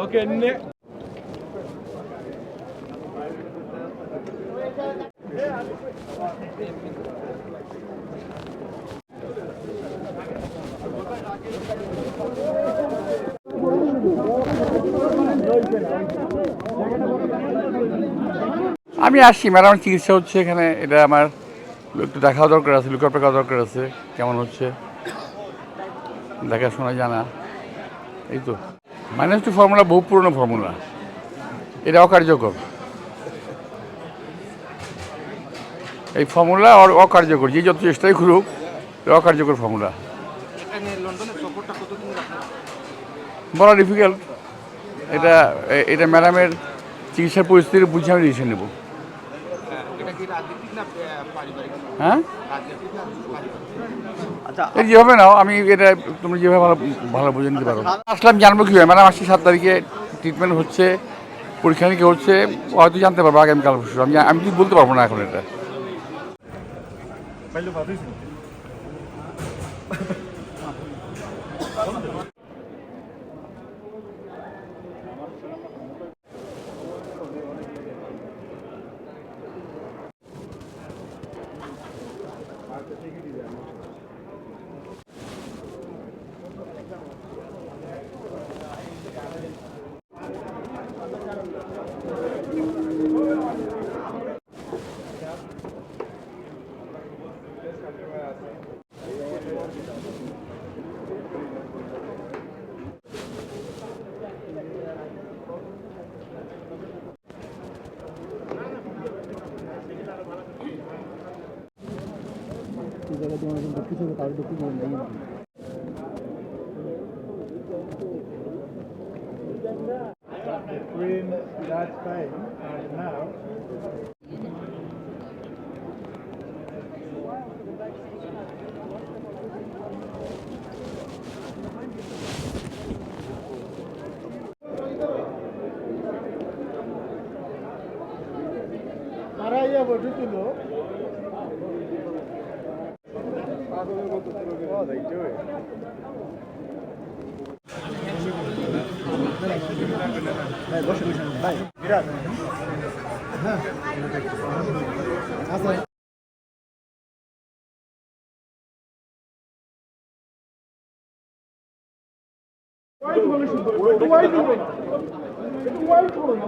Okay, next. আমি আসছি madam, চিকিৎসা হচ্ছে এখানে, এটা আমার একটু দেখাও দরকার আছে, লুক আপ রাখা দরকার আছে, কেমন হচ্ছে দেখাশোনা জানা, এই তো। মাইনাস টু ফর্মুলা বহু পুরনো ফর্মুলা, এটা অকার্যকর। এই ফর্মুলা অকার্যকর, যে যত চেষ্টাই করুক অকার্যকর ফর্মুলা। বলা ডিফিকাল্ট। এটা এটা ম্যাডামের চিকিৎসার পরিস্থিতি বুঝে আমি ডিসিশন নেব। হ্যাঁ, এই যেভাবে নাও, আমি এটা তুমি যেভাবে ভালো ভালো বুঝে নিতে পারো। আসলাম জানবো কীভাবে? ম্যাডাম আসছি 7 তারিখে, ট্রিটমেন্ট হচ্ছে, পরীক্ষা নিরীক্ষা হচ্ছে, হয়তো জানতে পারবো আগামীকাল পরশু। আমি ঠিক বলতে পারবো না এখন এটা। Between that time and now, Maraya Bodutulo. Oh, they do it.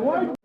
White